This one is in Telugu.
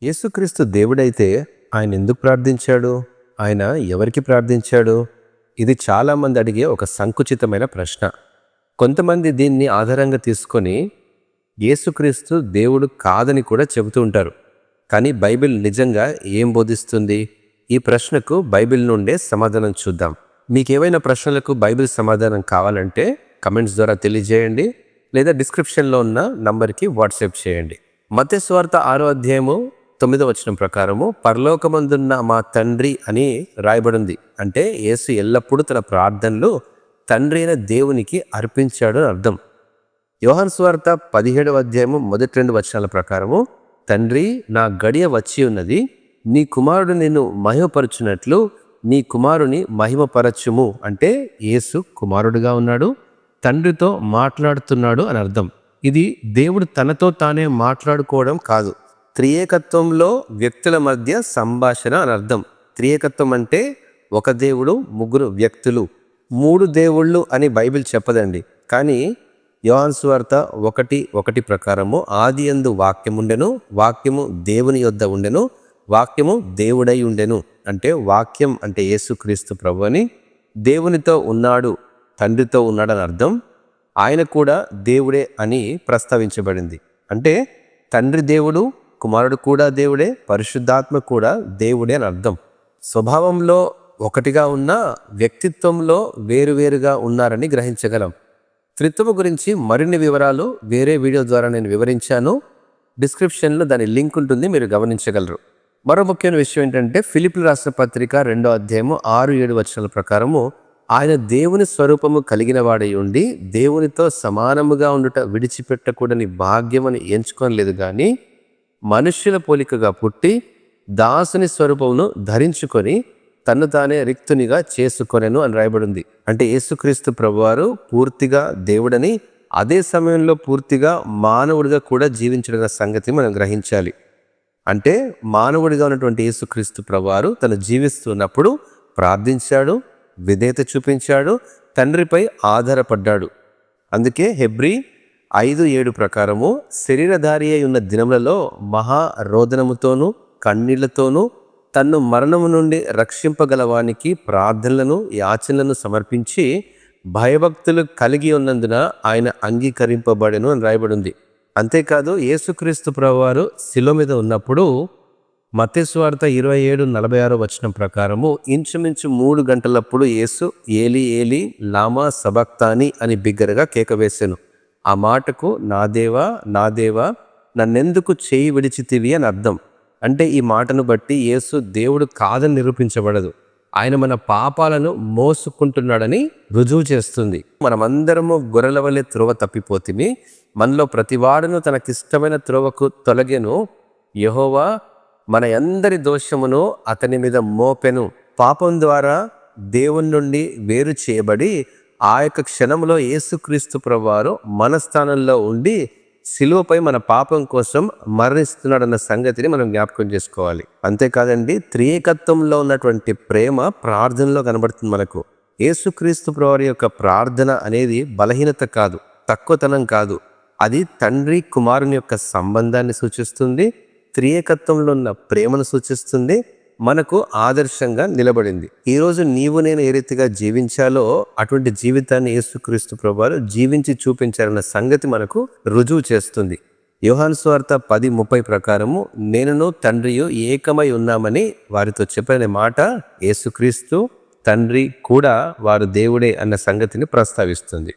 యేసుక్రీస్తు దేవుడైతే ఆయన ఎందుకు ప్రార్థించాడు? ఆయన ఎవరికి ప్రార్థించాడు? ఇది చాలామంది అడిగే ఒక సంకుచితమైన ప్రశ్న. కొంతమంది దీన్ని ఆధారంగా తీసుకొని యేసుక్రీస్తు దేవుడు కాదని కూడా చెబుతూ ఉంటారు. కానీ బైబిల్ నిజంగా ఏం బోధిస్తుంది? ఈ ప్రశ్నకు బైబిల్ నుండే సమాధానం చూద్దాం. మీకేవైనా ప్రశ్నలకు బైబిల్ సమాధానం కావాలంటే కమెంట్స్ ద్వారా తెలియజేయండి, లేదా డిస్క్రిప్షన్లో ఉన్న నంబర్కి వాట్సాప్ చేయండి. మత్తయి సువార్త 6వ అధ్యాయము 9వ వచనం ప్రకారము పరలోకమందున్న మా తండ్రి అని రాయబడింది. అంటే యేసు ఎల్లప్పుడూ తన ప్రార్థనలు తండ్రి అయిన దేవునికి అర్పించాడు అని అర్థం. యోహాను సువార్త 17వ అధ్యాయము మొదటి 2 వచనాల ప్రకారము తండ్రి, నా గడియ వచ్చి ఉన్నది, నీ కుమారుడు నిన్ను మహిమపరచునట్లు నీ కుమారుని మహిమపరచుము. అంటే యేసు కుమారుడుగా ఉన్నాడు, తండ్రితో మాట్లాడుతున్నాడు అని అర్థం. ఇది దేవుడు తనతో తానే మాట్లాడుకోవడం కాదు, త్రియేకత్వంలో వ్యక్తుల మధ్య సంభాషణ అని అర్థం. త్రియేకత్వం అంటే ఒక దేవుడు, ముగ్గురు వ్యక్తులు. 3 దేవుళ్ళు అని బైబిల్ చెప్పదండి. కానీ యోహాను సువార్త 1:1 ప్రకారము ఆదియందు వాక్యముండెను, వాక్యము దేవుని యొద్ద ఉండెను, వాక్యము దేవుడై ఉండెను. అంటే వాక్యం అంటే యేసుక్రీస్తు ప్రభు అని, దేవునితో ఉన్నాడు, తండ్రితో ఉన్నాడు అని అర్థం. ఆయన కూడా దేవుడే అని ప్రస్తావించబడింది. అంటే తండ్రి దేవుడు, కుమారుడు కూడా దేవుడే, పరిశుద్ధాత్మ కూడా దేవుడే అని అర్థం. స్వభావంలో ఒకటిగా ఉన్న వ్యక్తిత్వంలో వేరువేరుగా ఉన్నారని గ్రహించగలం. త్రిత్వము గురించి మరిన్ని వివరాలు వేరే వీడియో ద్వారా నేను వివరించాను. డిస్క్రిప్షన్లో దాని లింక్ ఉంటుంది, మీరు గమనించగలరు. మరో ముఖ్యమైన విషయం ఏంటంటే ఫిలిప్పీయుల రాసిన పత్రిక 2వ అధ్యాయము 6-7 వచనాల ప్రకారము ఆయన దేవుని స్వరూపము కలిగిన వాడై ఉండి దేవునితో సమానముగా ఉండుట విడిచిపెట్టకూడని భాగ్యమని ఎంచుకోలేదు, కానీ మనుష్యుల పోలికగా పుట్టి దాసుని స్వరూపమును ధరించుకొని తన్ను తానే రిక్తునిగా చేసుకొనెను అని రాయబడింది. అంటే యేసుక్రీస్తు ప్రభువారు పూర్తిగా దేవుడని, అదే సమయంలో పూర్తిగా మానవుడిగా కూడా జీవించడం సంగతి మనం గ్రహించాలి. అంటే మానవుడిగా ఉన్నటువంటి యేసుక్రీస్తు ప్రభువారు తను జీవిస్తున్నప్పుడు ప్రార్థించాడు, విధేయత చూపించాడు, తండ్రిపై ఆధారపడ్డాడు. అందుకే హెబ్రీ 5:7 ప్రకారము శరీరధారి అయి ఉన్న దినములలో మహా రోదనముతోనూ కన్నీళ్లతోనూ తన్ను మరణము నుండి రక్షింపగలవానికి ప్రార్థనలను యాచనలను సమర్పించి భయభక్తులు కలిగి ఉన్నందున ఆయన అంగీకరింపబడెను అని రాయబడింది. అంతేకాదు యేసుక్రీస్తు ప్రభువారు శిలువ మీద ఉన్నప్పుడు మత్తయి సువార్త 27:46 వచనం ప్రకారము ఇంచుమించు 3 గంటలప్పుడు యేసు ఏలి ఏలి లామా సబక్తాని అని బిగ్గరగా కేక వేసెను. ఆ మాటకు నా దేవా నా దేవా నన్నెందుకు చేయి విడిచితివి అని అర్థం. అంటే ఈ మాటను బట్టి యేసు దేవుడు కాదని నిరూపించబడదు, ఆయన మన పాపాలను మోసుకుంటున్నాడని రుజువు చేస్తుంది. మనమందరము గొర్రెల వలె త్రోవ తప్పిపోతిమి, మనలో ప్రతివాడును తనకిష్టమైన త్రోవకు తొలగెను, యెహోవా మన అందరి దోషమును అతని మీద మోపెను. పాపం ద్వారా దేవుని నుండి వేరు చేయబడి ఆ యొక్క క్షణంలో యేసుక్రీస్తు ప్రభువారు మన స్థానంలో ఉండి శిలువపై మన పాపం కోసం మరణిస్తున్నాడన్న సంగతిని మనం జ్ఞాపకం చేసుకోవాలి. అంతేకాదండి, త్రియేకత్వంలో ఉన్నటువంటి ప్రేమ ప్రార్థనలో కనబడుతుంది మనకు. యేసుక్రీస్తు ప్రభువారి యొక్క ప్రార్థన అనేది బలహీనత కాదు, తక్కువతనం కాదు. అది తండ్రి కుమారుని యొక్క సంబంధాన్ని సూచిస్తుంది, త్రియేకత్వంలో ఉన్న ప్రేమను సూచిస్తుంది, మనకు ఆదర్శంగా నిలబడింది. ఈరోజు నీవు నేను ఏ రీతిగా జీవించాలో అటువంటి జీవితాన్ని యేసుక్రీస్తు ప్రభువారు జీవించి చూపించారన్న సంగతి మనకు రుజువు చేస్తుంది. యోహాను సువార్త 10:30 ప్రకారము నేనును తండ్రియు ఏకమై ఉన్నామని వారితో చెప్పిన మాట యేసుక్రీస్తు తండ్రి కూడా వారు దేవుడే అన్న సంగతిని ప్రస్తావిస్తుంది.